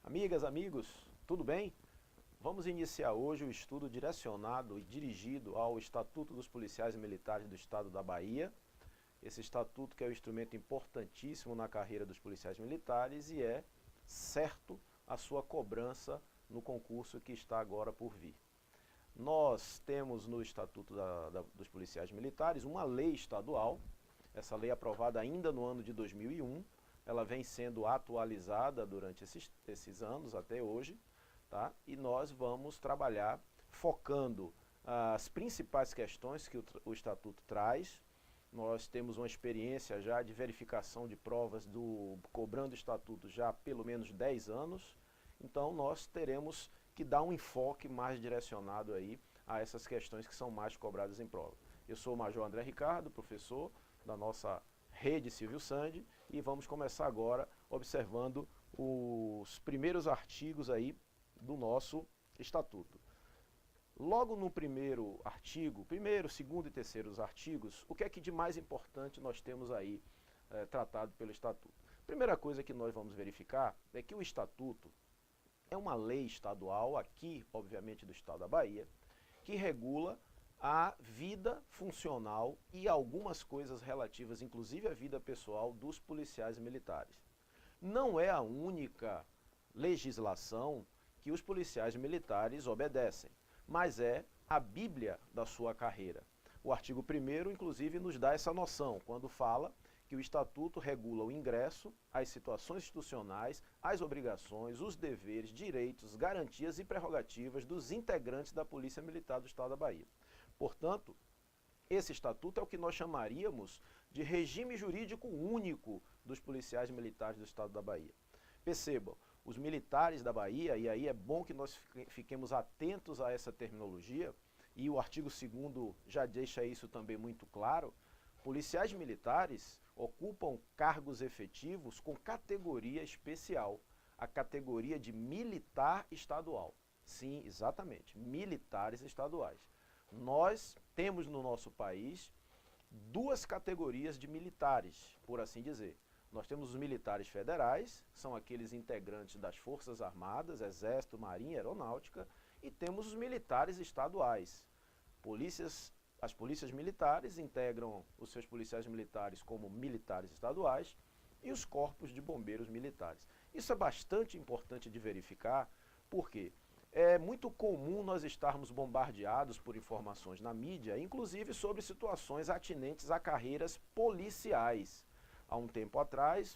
Amigas, amigos, tudo bem? Vamos iniciar hoje o estudo direcionado e dirigido ao Estatuto dos Policiais Militares do Estado da Bahia. Esse estatuto que é um instrumento importantíssimo na carreira dos policiais militares e é certo a sua cobrança no concurso que está agora por vir. Nós temos no Estatuto dos Policiais Militares uma lei estadual, essa lei aprovada ainda no ano de 2001, ela vem sendo atualizada durante esses anos até hoje, tá? E nós vamos trabalhar focando as principais questões que o Estatuto traz. Nós temos uma experiência já de verificação de provas cobrando o Estatuto já há pelo menos 10 anos, então nós teremos que dar um enfoque mais direcionado aí a essas questões que são mais cobradas em prova. Eu sou o Major André Ricardo, professor da nossa Rede Civil Sand, e vamos começar agora observando os primeiros artigos aí do nosso Estatuto. Logo no primeiro artigo, primeiro, segundo e terceiros artigos, o que é que de mais importante nós temos aí tratado pelo Estatuto? Primeira coisa que nós vamos verificar é que o Estatuto é uma lei estadual, aqui, obviamente, do Estado da Bahia, que regula a vida funcional e algumas coisas relativas, inclusive à vida pessoal, dos policiais militares. Não é a única legislação que os policiais militares obedecem, mas é a Bíblia da sua carreira. O artigo 1º, inclusive, nos dá essa noção, quando fala que o Estatuto regula o ingresso, as situações institucionais, as obrigações, os deveres, direitos, garantias e prerrogativas dos integrantes da Polícia Militar do Estado da Bahia. Portanto, esse estatuto é o que nós chamaríamos de regime jurídico único dos policiais militares do Estado da Bahia. Percebam, os militares da Bahia, e aí é bom que nós fiquemos atentos a essa terminologia, e o artigo 2º já deixa isso também muito claro, policiais militares ocupam cargos efetivos com categoria especial, a categoria de militar estadual. Sim, exatamente, militares estaduais. Nós temos no nosso país duas categorias de militares, por assim dizer. Nós temos os militares federais, são aqueles integrantes das Forças Armadas, Exército, Marinha, Aeronáutica, e temos os militares estaduais. As polícias militares integram os seus policiais militares como militares estaduais e os corpos de bombeiros militares. Isso é bastante importante de verificar, porque é muito comum nós estarmos bombardeados por informações na mídia, inclusive sobre situações atinentes a carreiras policiais. Há um tempo atrás,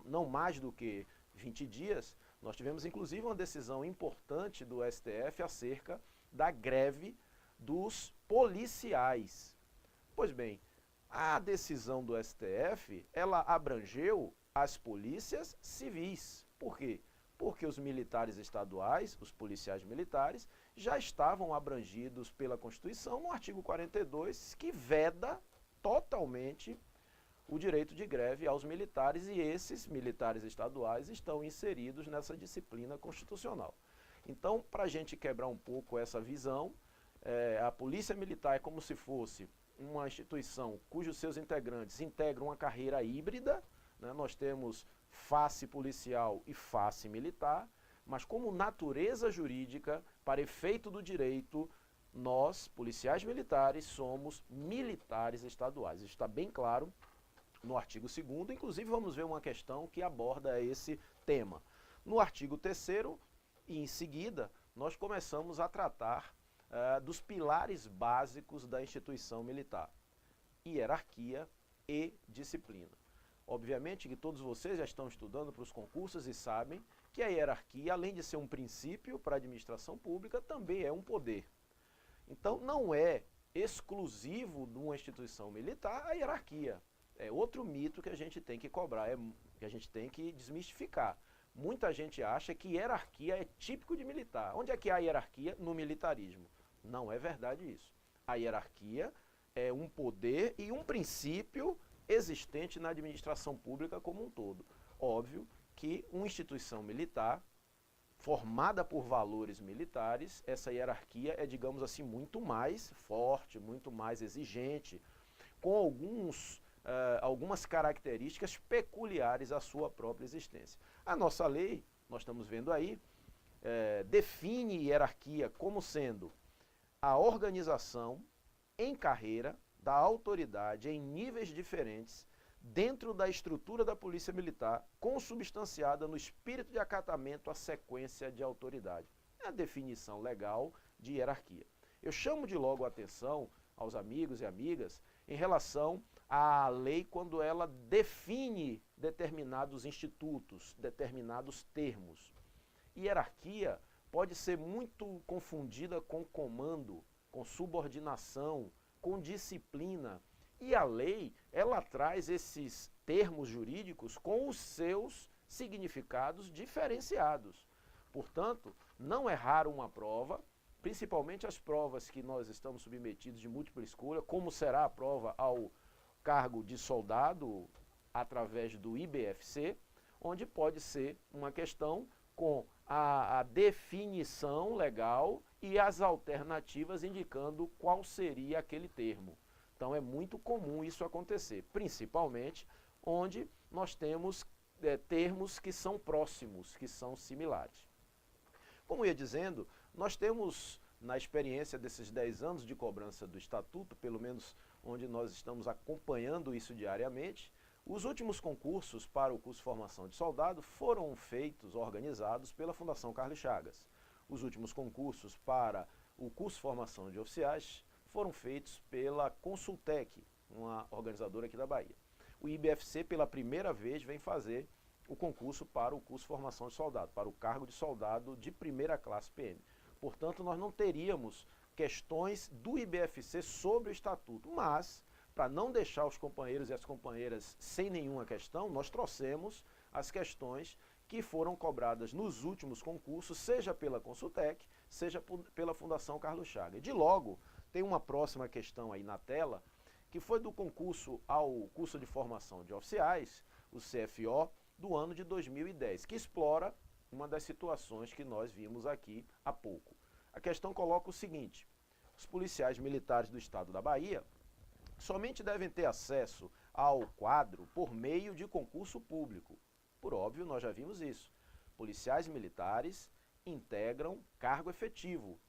não mais do que 20 dias, nós tivemos inclusive uma decisão importante do STF acerca da greve dos policiais. Pois bem, a decisão do STF, ela abrangeu as polícias civis. Por quê? Porque os militares estaduais, os policiais militares, já estavam abrangidos pela Constituição no artigo 42, que veda totalmente o direito de greve aos militares, e esses militares estaduais estão inseridos nessa disciplina constitucional. Então, para a gente quebrar um pouco essa visão, a Polícia Militar é como se fosse uma instituição cujos seus integrantes integram uma carreira híbrida, né? Nós temos face policial e face militar, mas como natureza jurídica, para efeito do direito, nós, policiais militares, somos militares estaduais. Isso está bem claro no artigo 2º, inclusive vamos ver uma questão que aborda esse tema. No artigo 3º, e em seguida, nós começamos a tratar dos pilares básicos da instituição militar: hierarquia e disciplina. Obviamente que todos vocês já estão estudando para os concursos e sabem que a hierarquia, além de ser um princípio para a administração pública, também é um poder. Então não é exclusivo de uma instituição militar a hierarquia. É outro mito que a gente tem que cobrar, que a gente tem que desmistificar. Muita gente acha que hierarquia é típico de militar. Onde é que há hierarquia? No militarismo. Não é verdade isso. A hierarquia é um poder e um princípio existente na administração pública como um todo. Óbvio que uma instituição militar, formada por valores militares, essa hierarquia é, digamos assim, muito mais forte, muito mais exigente, com algumas características peculiares à sua própria existência. A nossa lei, nós estamos vendo aí, define hierarquia como sendo a organização em carreira da autoridade em níveis diferentes dentro da estrutura da Polícia Militar, consubstanciada no espírito de acatamento à sequência de autoridade. É a definição legal de hierarquia. Eu chamo de logo a atenção aos amigos e amigas em relação à lei quando ela define determinados institutos, determinados termos. Hierarquia pode ser muito confundida com comando, com subordinação, com disciplina. E a lei, ela traz esses termos jurídicos com os seus significados diferenciados. Portanto, não é raro uma prova, principalmente as provas que nós estamos submetidos de múltipla escolha, como será a prova ao cargo de soldado através do IBFC, onde pode ser uma questão com a definição legal e as alternativas indicando qual seria aquele termo. Então é muito comum isso acontecer, principalmente onde nós temos termos que são próximos, que são similares. Como eu ia dizendo, nós temos, na experiência desses 10 anos de cobrança do Estatuto, pelo menos onde nós estamos acompanhando isso diariamente, os últimos concursos para o curso de formação de soldado foram feitos, organizados pela Fundação Carlos Chagas. Os últimos concursos para o curso de formação de oficiais foram feitos pela Consultec, uma organizadora aqui da Bahia. O IBFC, pela primeira vez, vem fazer o concurso para o curso de formação de soldado, para o cargo de soldado de primeira classe PM. Portanto, nós não teríamos questões do IBFC sobre o Estatuto, mas, para não deixar os companheiros e as companheiras sem nenhuma questão, nós trouxemos as questões que foram cobradas nos últimos concursos, seja pela Consultec, seja pela Fundação Carlos Chagas. De logo, tem uma próxima questão aí na tela, que foi do concurso ao curso de formação de oficiais, o CFO, do ano de 2010, que explora uma das situações que nós vimos aqui há pouco. A questão coloca o seguinte: os policiais militares do estado da Bahia somente devem ter acesso ao quadro por meio de concurso público. Por óbvio, nós já vimos isso. Policiais militares integram cargo efetivo.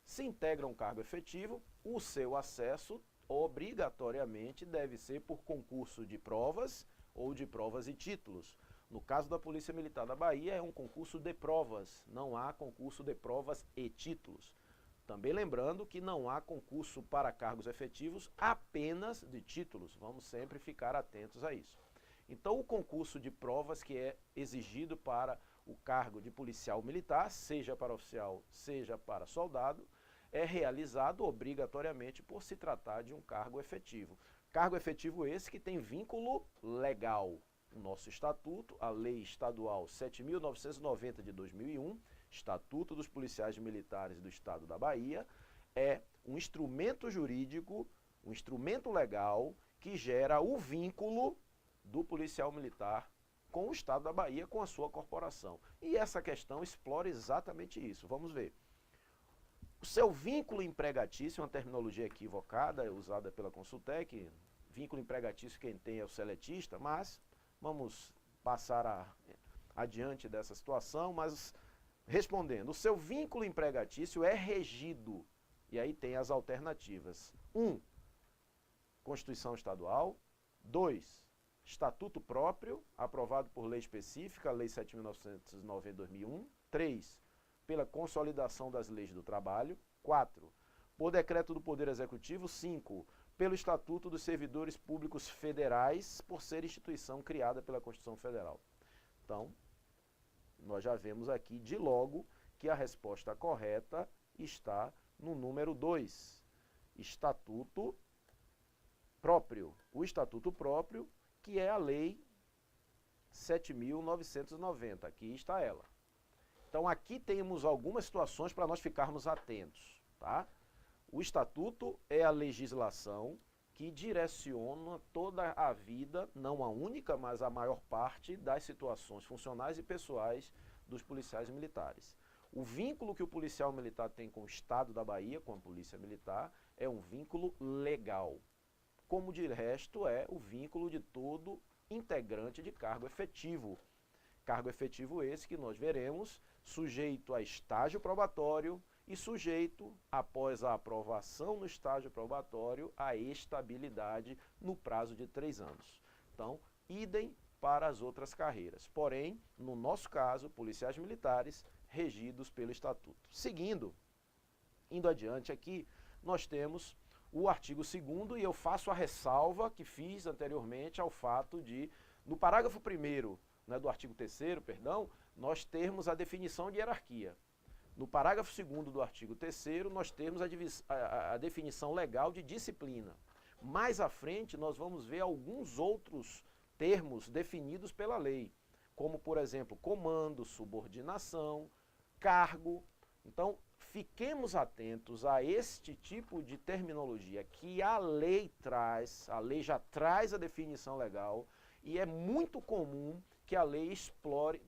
Se integram cargo efetivo, o seu acesso obrigatoriamente deve ser por concurso de provas ou de provas e títulos. No caso da Polícia Militar da Bahia, é um concurso de provas, não há concurso de provas e títulos. Também lembrando que não há concurso para cargos efetivos apenas de títulos, vamos sempre ficar atentos a isso. Então, o concurso de provas que é exigido para o cargo de policial militar, seja para oficial, seja para soldado, é realizado obrigatoriamente por se tratar de um cargo efetivo. Cargo efetivo esse que tem vínculo legal. O nosso estatuto, a Lei Estadual 7.990 de 2001, Estatuto dos Policiais Militares do Estado da Bahia, é um instrumento jurídico, um instrumento legal que gera o vínculo do policial militar com o Estado da Bahia, com a sua corporação. E essa questão explora exatamente isso. Vamos ver. O seu vínculo empregatício, uma terminologia equivocada, usada pela Consultec, vínculo empregatício quem tem é o seletista, mas vamos passar adiante dessa situação, mas respondendo, o seu vínculo empregatício é regido, e aí tem as alternativas. 1. Constituição Estadual. 2. Estatuto próprio, aprovado por lei específica, Lei 7.990 de 2001. 3. Pela consolidação das leis do trabalho. 4. Por decreto do Poder Executivo. 5. Pelo Estatuto dos Servidores Públicos Federais, por ser instituição criada pela Constituição Federal. Então, nós já vemos aqui de logo que a resposta correta está no número 2. Estatuto próprio. O Estatuto próprio, que é a Lei 7.990. Aqui está ela. Então, aqui temos algumas situações para nós ficarmos atentos, tá? O Estatuto é a legislação que direciona toda a vida, não a única, mas a maior parte das situações funcionais e pessoais dos policiais militares. O vínculo que o policial militar tem com o Estado da Bahia, com a Polícia Militar, é um vínculo legal. Como de resto é o vínculo de todo integrante de cargo efetivo. Cargo efetivo esse que nós veremos, sujeito a estágio probatório e sujeito, após a aprovação no estágio probatório, à estabilidade no prazo de 3 anos. Então, idem para as outras carreiras. Porém, no nosso caso, policiais militares regidos pelo Estatuto. Seguindo, indo adiante aqui, nós temos o artigo 2º e eu faço a ressalva que fiz anteriormente ao fato de, no parágrafo 1º, né, do artigo 3º, perdão, nós termos a definição de hierarquia. No parágrafo 2º do artigo 3º, nós temos a definição legal de disciplina. Mais à frente, nós vamos ver alguns outros termos definidos pela lei, como, por exemplo, comando, subordinação, cargo. Então, fiquemos atentos a este tipo de terminologia que a lei já traz a definição legal, e é muito comum que a lei explore,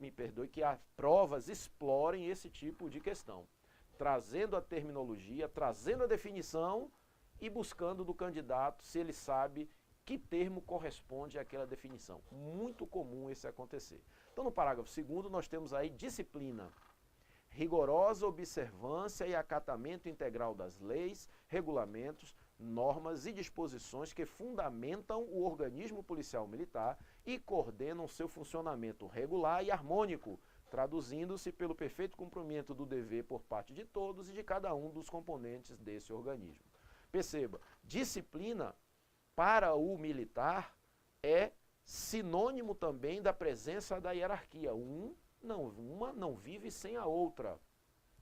que as provas explorem esse tipo de questão, trazendo a terminologia, trazendo a definição e buscando do candidato se ele sabe que termo corresponde àquela definição. Muito comum isso acontecer. Então, no parágrafo 2º, nós temos aí disciplina, rigorosa observância e acatamento integral das leis, regulamentos, normas e disposições que fundamentam o organismo policial militar e coordenam seu funcionamento regular e harmônico, traduzindo-se pelo perfeito cumprimento do dever por parte de todos e de cada um dos componentes desse organismo. Perceba, disciplina para o militar é sinônimo também da presença da hierarquia. Uma não vive sem a outra.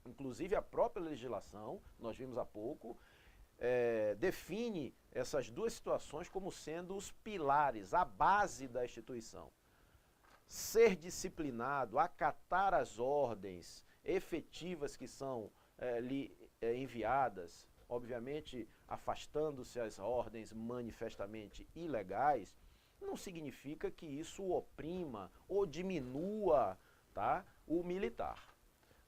Inclusive a própria legislação, nós vimos há pouco, define essas duas situações como sendo os pilares, a base da instituição. Ser disciplinado, acatar as ordens efetivas que são lhe enviadas, obviamente afastando-se as ordens manifestamente ilegais, não significa que isso oprima ou diminua, tá, o militar.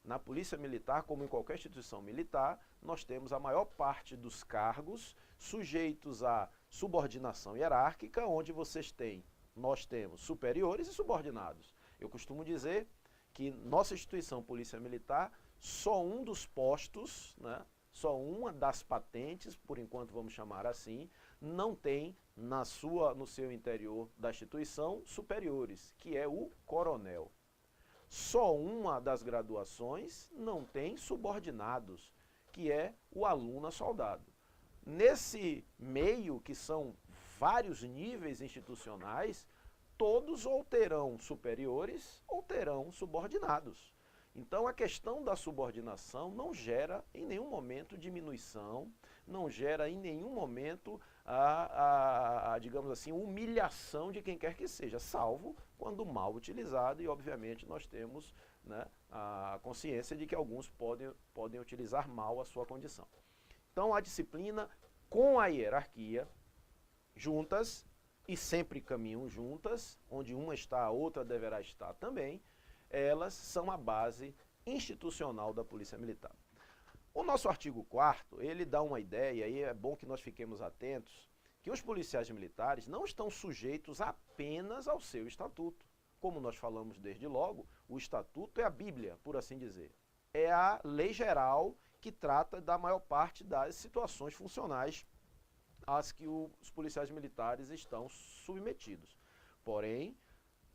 Na Polícia Militar, como em qualquer instituição militar, nós temos a maior parte dos cargos sujeitos à subordinação hierárquica, onde nós temos superiores e subordinados. Eu costumo dizer que nossa instituição Polícia Militar, só um dos postos, né, só uma das patentes, por enquanto vamos chamar assim, não tem no seu interior da instituição superiores, que é o coronel. Só uma das graduações não tem subordinados, que é o aluno a soldado. Nesse meio, que são vários níveis institucionais, todos ou terão superiores ou terão subordinados. Então a questão da subordinação não gera em nenhum momento diminuição, não gera em nenhum momento digamos assim, humilhação de quem quer que seja, salvo quando mal utilizado, e obviamente nós temos, né, a consciência de que alguns podem utilizar mal a sua condição. Então a disciplina com a hierarquia, juntas, e sempre caminham juntas, onde uma está, a outra deverá estar também, elas são a base institucional da Polícia Militar. O nosso artigo 4º, ele dá uma ideia, e é bom que nós fiquemos atentos, que os policiais militares não estão sujeitos apenas ao seu estatuto. Como nós falamos desde logo, o estatuto é a Bíblia, por assim dizer. É a lei geral que trata da maior parte das situações funcionais às que os policiais militares estão submetidos. Porém,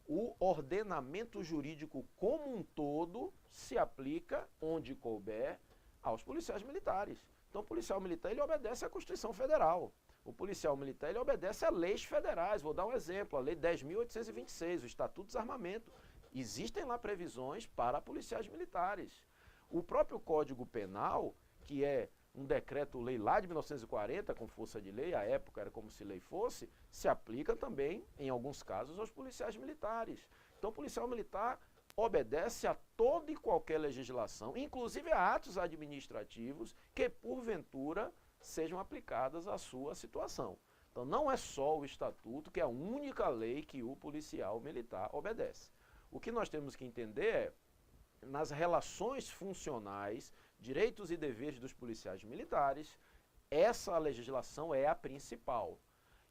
o ordenamento jurídico como um todo se aplica, onde couber, aos policiais militares. Então o policial militar ele obedece à Constituição Federal. O policial militar ele obedece a leis federais. Vou dar um exemplo, a Lei 10.826, o Estatuto de Desarmamento. Existem lá previsões para policiais militares. O próprio Código Penal, que é um decreto-lei lá de 1940, com força de lei, à época era como se lei fosse, se aplica também, em alguns casos, aos policiais militares. Então o policial militar obedece a toda e qualquer legislação, inclusive a atos administrativos que, porventura, sejam aplicadas à sua situação. Então não é só o Estatuto, que é a única lei que o policial militar obedece. O que nós temos que entender é, nas relações funcionais, direitos e deveres dos policiais militares, essa legislação é a principal.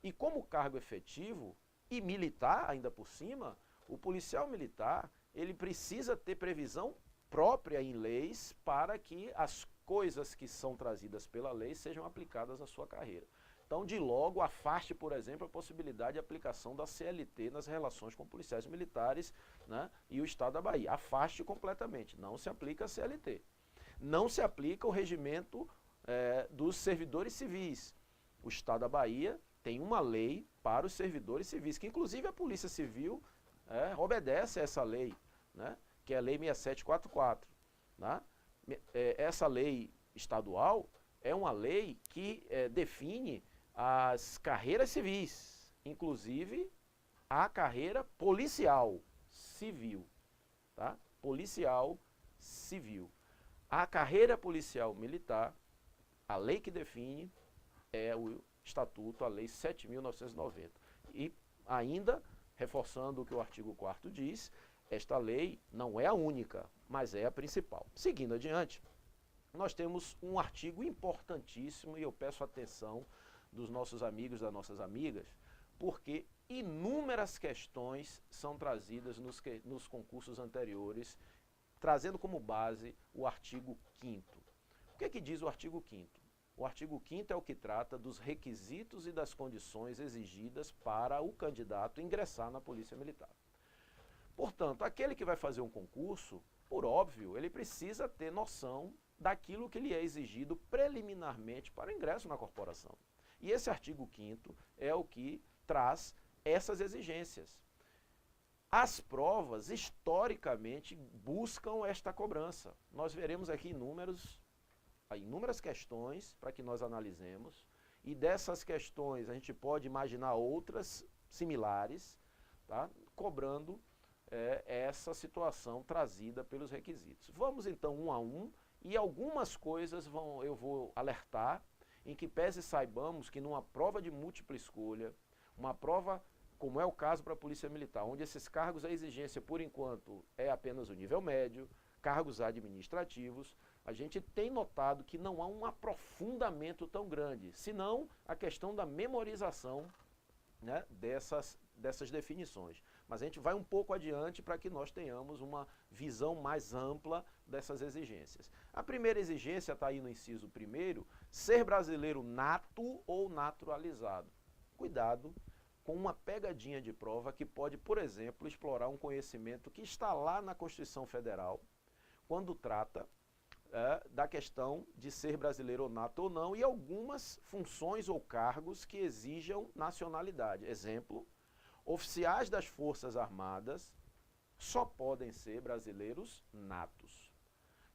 E como cargo efetivo e militar, ainda por cima, o policial militar, ele precisa ter previsão própria em leis para que as coisas que são trazidas pela lei sejam aplicadas à sua carreira. Então, de logo, afaste, por exemplo, a possibilidade de aplicação da CLT nas relações com policiais militares, né, e o Estado da Bahia. Afaste completamente, não se aplica a CLT. Não se aplica o regimento dos servidores civis. O Estado da Bahia tem uma lei para os servidores civis, que inclusive a Polícia Civil obedece a essa lei, né, que é a Lei 6744. Né? Essa lei estadual é uma lei que define as carreiras civis, inclusive a carreira policial civil, tá? Policial civil. A carreira policial militar, a lei que define é o Estatuto, a Lei 7.990. E ainda, reforçando o que o artigo 4º diz, esta lei não é a única, mas é a principal. Seguindo adiante, nós temos um artigo importantíssimo, e eu peço atenção dos nossos amigos, das nossas amigas, porque inúmeras questões são trazidas nos concursos anteriores, trazendo como base o artigo 5º. O que diz o artigo 5º? O artigo 5º é o que trata dos requisitos e das condições exigidas para o candidato ingressar na Polícia Militar. Portanto, aquele que vai fazer um concurso, por óbvio, ele precisa ter noção daquilo que lhe é exigido preliminarmente para o ingresso na corporação. E esse artigo 5º é o que traz essas exigências. As provas, historicamente, buscam esta cobrança. Nós veremos aqui inúmeras questões para que nós analisemos, e dessas questões a gente pode imaginar outras similares, tá? Cobrando essa situação trazida pelos requisitos. Vamos então um a um, e algumas coisas eu vou alertar, em que pese saibamos que numa prova de múltipla escolha, uma prova como é o caso para a Polícia Militar, onde esses cargos, a exigência por enquanto é apenas o nível médio, cargos administrativos, a gente tem notado que não há um aprofundamento tão grande, senão a questão da memorização, né, dessas definições. Mas a gente vai um pouco adiante para que nós tenhamos uma visão mais ampla dessas exigências. A primeira exigência está aí no inciso 1º, ser brasileiro nato ou naturalizado. Cuidado com uma pegadinha de prova que pode, por exemplo, explorar um conhecimento que está lá na Constituição Federal, quando trata da questão de ser brasileiro nato ou não, e algumas funções ou cargos que exijam nacionalidade. Exemplo, oficiais das Forças Armadas só podem ser brasileiros natos.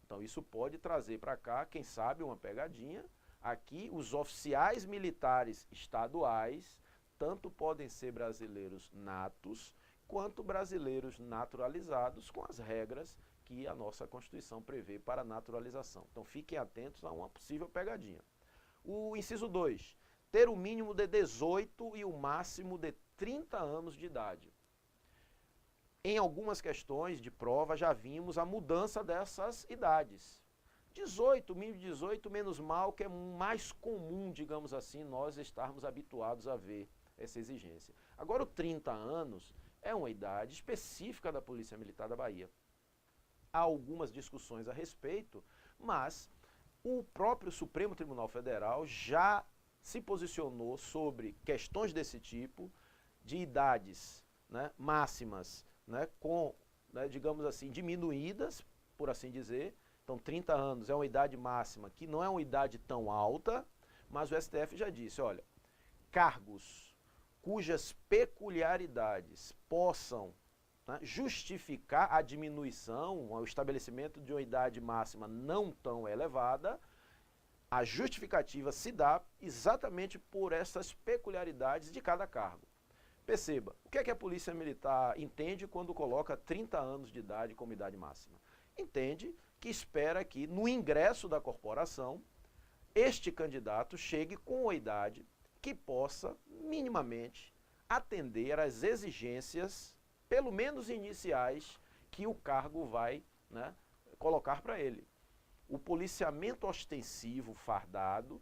Então isso pode trazer para cá, quem sabe, uma pegadinha. Aqui os oficiais militares estaduais tanto podem ser brasileiros natos, quanto brasileiros naturalizados, com as regras que a nossa Constituição prevê para naturalização. Então fiquem atentos a uma possível pegadinha. O inciso 2, ter o mínimo de 18 e o máximo de 30 anos de idade. Em algumas questões de prova já vimos a mudança dessas idades. 18, mínimo de 18, menos mal, que é mais comum, digamos assim, nós estarmos habituados a ver essa exigência. Agora, o 30 anos é uma idade específica da Polícia Militar da Bahia. Há algumas discussões a respeito, mas o próprio Supremo Tribunal Federal já se posicionou sobre questões desse tipo, de idades, né, máximas, né, digamos assim, diminuídas, por assim dizer. Então 30 anos é uma idade máxima que não é uma idade tão alta, mas o STF já disse, olha, cargos cujas peculiaridades possam, né, justificar a diminuição, o estabelecimento de uma idade máxima não tão elevada, a justificativa se dá exatamente por essas peculiaridades de cada cargo. Perceba, o que é que a Polícia Militar entende quando coloca 30 anos de idade como idade máxima? Entende que espera que, no ingresso da corporação, este candidato chegue com a idade que possa, minimamente, atender às exigências, pelo menos iniciais, que o cargo vai, né, colocar para ele. O policiamento ostensivo fardado,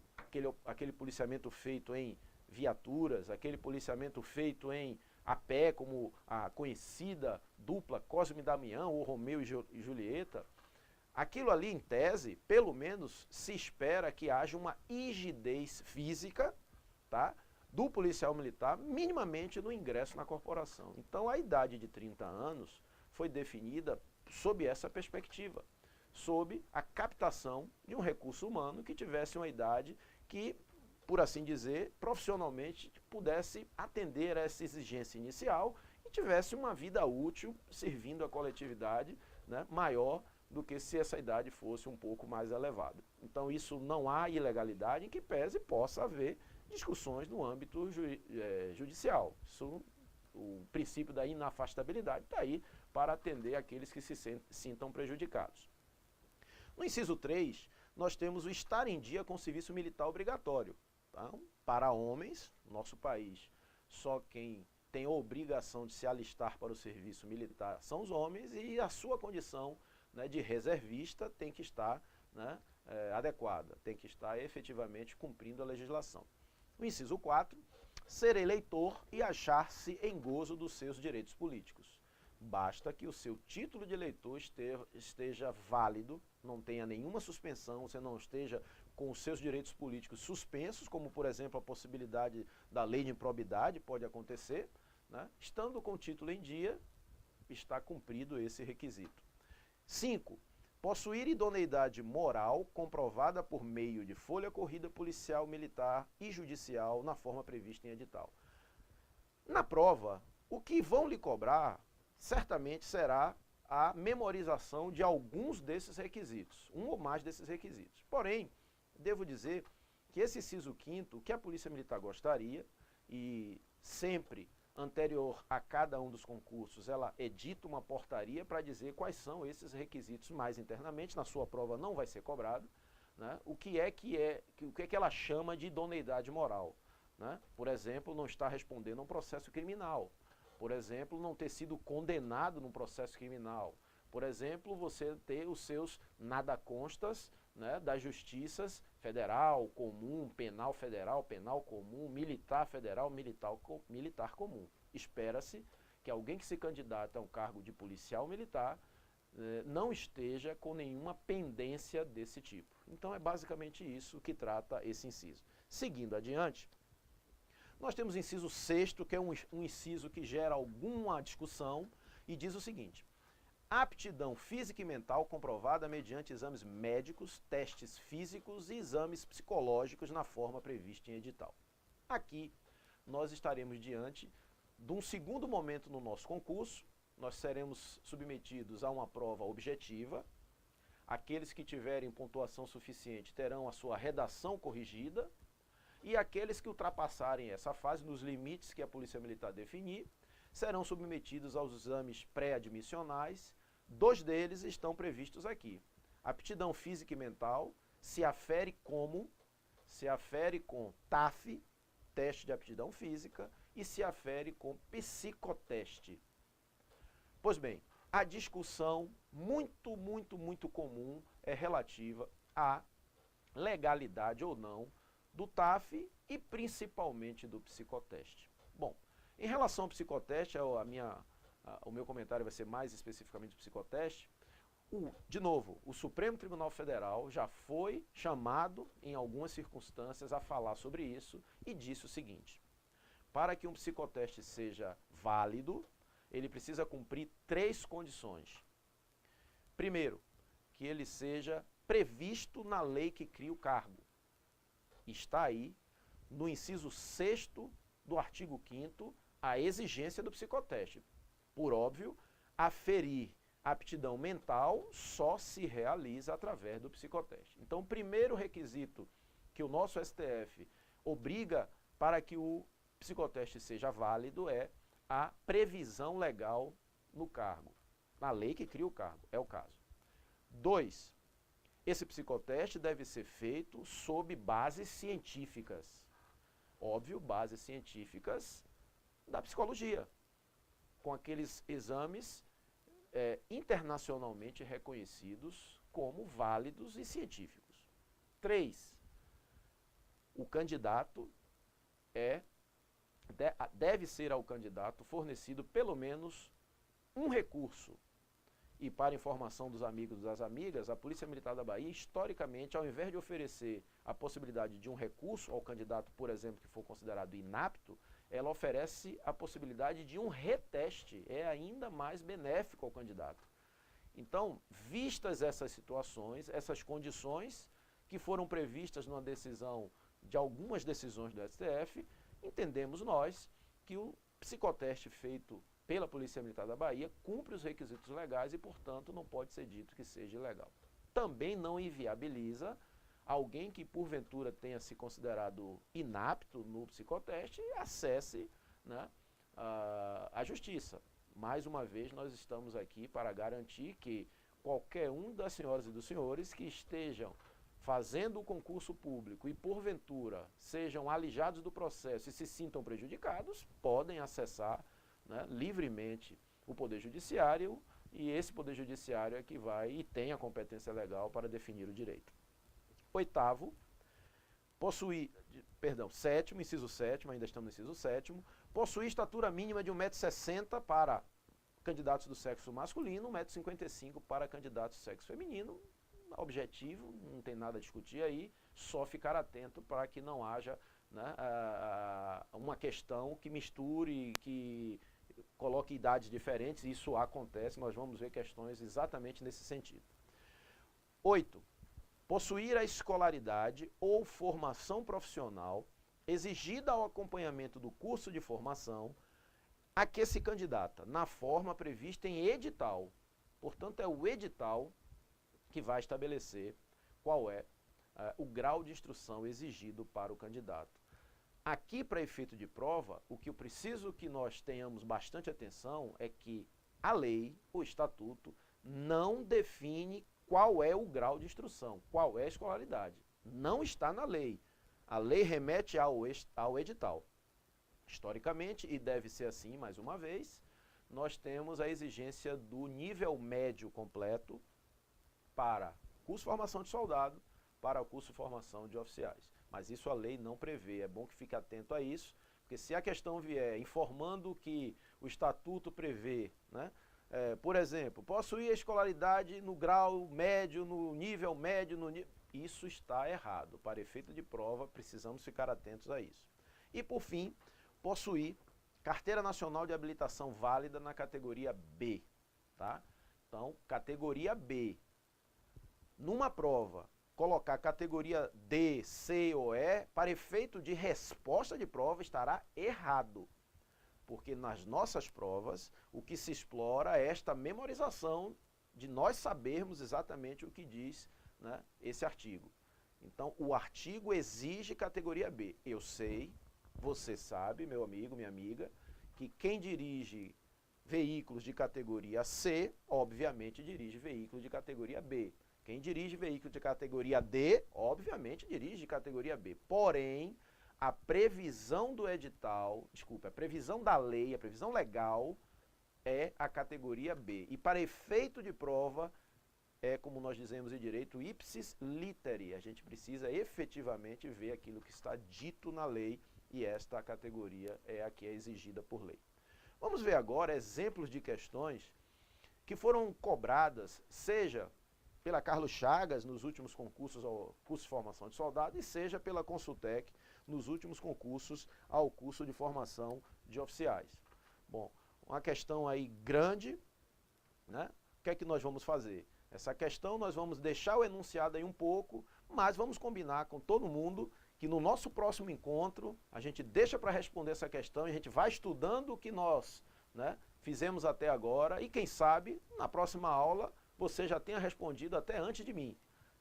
aquele policiamento feito em viaturas, aquele policiamento feito em a pé, como a conhecida dupla Cosme e Damião, ou Romeu e Julieta, aquilo ali, em tese, pelo menos se espera que haja uma rigidez física, tá, do policial militar, minimamente no ingresso na corporação. Então a idade de 30 anos foi definida sob essa perspectiva, sob a captação de um recurso humano que tivesse uma idade que, por assim dizer, profissionalmente pudesse atender a essa exigência inicial e tivesse uma vida útil servindo a coletividade, né, maior do que se essa idade fosse um pouco mais elevada. Então isso não há ilegalidade, em que pese possa haver discussões no âmbito judicial. Isso, o princípio da inafastabilidade está aí para atender aqueles que se sintam prejudicados. No inciso 3, nós temos o estar em dia com o serviço militar obrigatório. Então, para homens, nosso país, só quem tem a obrigação de se alistar para o serviço militar são os homens, e a sua condição, né, de reservista tem que estar, né, adequada, tem que estar efetivamente cumprindo a legislação. O inciso 4, ser eleitor e achar-se em gozo dos seus direitos políticos. Basta que o seu título de eleitor esteja válido, não tenha nenhuma suspensão, você não esteja com os seus direitos políticos suspensos, como por exemplo a possibilidade da lei de improbidade pode acontecer, né? Estando com o título em dia, está cumprido esse requisito. 5. Possuir idoneidade moral comprovada por meio de folha corrida policial, militar e judicial na forma prevista em edital. Na prova, o que vão lhe cobrar certamente será a memorização de alguns desses requisitos, um ou mais desses requisitos. Porém, devo dizer que esse inciso 5º, o que a Polícia Militar gostaria, e sempre anterior a cada um dos concursos, ela edita uma portaria para dizer quais são esses requisitos mais internamente, na sua prova não vai ser cobrado, né? O que é que ela chama de idoneidade moral, né? Por exemplo, não estar respondendo a um processo criminal, por exemplo, não ter sido condenado num processo criminal, por exemplo, você ter os seus nada constas, né, das justiças federal, comum, penal federal, penal comum, militar federal, militar comum. Espera-se que alguém que se candidata a um cargo de policial militar não esteja com nenhuma pendência desse tipo. Então é basicamente isso que trata esse inciso. Seguindo adiante, nós temos o inciso 6º, que é um inciso que gera alguma discussão, e diz o seguinte: aptidão física e mental comprovada mediante exames médicos, testes físicos e exames psicológicos na forma prevista em edital. Aqui nós estaremos diante de um segundo momento no nosso concurso. Nós seremos submetidos a uma prova objetiva. Aqueles que tiverem pontuação suficiente terão a sua redação corrigida, e aqueles que ultrapassarem essa fase nos limites que a Polícia Militar definir, serão submetidos aos exames pré-admissionais. 2 deles estão previstos aqui. Aptidão física e mental se afere com TAF, teste de aptidão física, e se afere com psicoteste. Pois bem, a discussão muito comum é relativa à legalidade ou não do TAF e principalmente do psicoteste. Bom, em relação ao psicoteste, o meu comentário vai ser mais especificamente do psicoteste. De novo, o Supremo Tribunal Federal já foi chamado, em algumas circunstâncias, a falar sobre isso e disse o seguinte: para que um psicoteste seja válido, ele precisa cumprir 3 condições. Primeiro, que ele seja previsto na lei que cria o cargo. Está aí, no inciso 6º do artigo 5º, a exigência do psicoteste. Por óbvio, aferir aptidão mental só se realiza através do psicoteste. Então, o primeiro requisito que o nosso STF obriga para que o psicoteste seja válido é a previsão legal no cargo, na lei que cria o cargo, é o caso. 2, esse psicoteste deve ser feito sob bases científicas. Óbvio, bases científicas da psicologia, com aqueles exames internacionalmente reconhecidos como válidos e científicos. 3, o candidato é deve ser ao candidato fornecido pelo menos um recurso. E para informação dos amigos e das amigas, a Polícia Militar da Bahia, historicamente, ao invés de oferecer a possibilidade de um recurso ao candidato, por exemplo, que for considerado inapto, ela oferece a possibilidade de um reteste, é ainda mais benéfico ao candidato. Então, vistas essas situações, essas condições que foram previstas numa decisão, de algumas decisões do STF, entendemos nós que o psicoteste feito pela Polícia Militar da Bahia cumpre os requisitos legais e, portanto, não pode ser dito que seja ilegal. Também não inviabiliza alguém que, porventura, tenha se considerado inapto no psicoteste e acesse, né, a justiça. Mais uma vez, nós estamos aqui para garantir que qualquer um das senhoras e dos senhores que estejam fazendo o concurso público e, porventura, sejam alijados do processo e se sintam prejudicados, podem acessar, né, livremente o Poder Judiciário, e esse Poder Judiciário é que vai e tem a competência legal para definir o direito. Oitavo, sétimo, inciso 7º, ainda estamos no inciso 7º, possuir estatura mínima de 1,60 m para candidatos do sexo masculino, 1,55 m para candidatos do sexo feminino. Objetivo, não tem nada a discutir aí, só ficar atento para que não haja, né, uma questão que misture, que coloque idades diferentes. Isso acontece, nós vamos ver questões exatamente nesse sentido. 8. Possuir a escolaridade ou formação profissional exigida ao acompanhamento do curso de formação a que se candidata, na forma prevista em edital. Portanto, é o edital que vai estabelecer qual é o grau de instrução exigido para o candidato. Aqui, para efeito de prova, o que eu preciso que nós tenhamos bastante atenção é que a lei, o estatuto, não define qual é o grau de instrução, qual é a escolaridade. Não está na lei. A lei remete ao edital. Historicamente, e deve ser assim mais uma vez, nós temos a exigência do nível médio completo para curso de formação de soldado, para o curso de formação de oficiais. Mas isso a lei não prevê, é bom que fique atento a isso, porque se a questão vier informando que o estatuto prevê, né, por exemplo, possuir a escolaridade no grau médio, no nível médio, isso está errado. Para efeito de prova, precisamos ficar atentos a isso. E por fim, possuir carteira nacional de habilitação válida na categoria B. Tá? Então, categoria B. Numa prova, colocar categoria D, C ou E, para efeito de resposta de prova, estará errado. Porque nas nossas provas, o que se explora é esta memorização de nós sabermos exatamente o que diz, né, esse artigo. Então, o artigo exige categoria B. Eu sei, você sabe, meu amigo, minha amiga, que quem dirige veículos de categoria C, obviamente dirige veículos de categoria B. Quem dirige veículo de categoria D, obviamente dirige de categoria B. Porém, a previsão do edital, a previsão da lei, a previsão legal é a categoria B. E para efeito de prova, é como nós dizemos em direito, ipsis literi. A gente precisa efetivamente ver aquilo que está dito na lei e esta categoria é a que é exigida por lei. Vamos ver agora exemplos de questões que foram cobradas, seja pela Carlos Chagas nos últimos concursos ao curso de formação de soldado e seja pela Consultec nos últimos concursos ao curso de formação de oficiais. Bom, uma questão aí grande, né? O que é que nós vamos fazer? Essa questão nós vamos deixar o enunciado aí um pouco, mas vamos combinar com todo mundo que no nosso próximo encontro a gente deixa para responder essa questão e a gente vai estudando o que nós, né, fizemos até agora e quem sabe na próxima aula você já tenha respondido até antes de mim.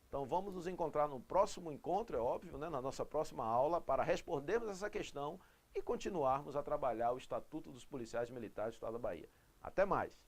Então vamos nos encontrar no próximo encontro, é óbvio, né, na nossa próxima aula, para respondermos essa questão e continuarmos a trabalhar o Estatuto dos Policiais Militares do Estado da Bahia. Até mais!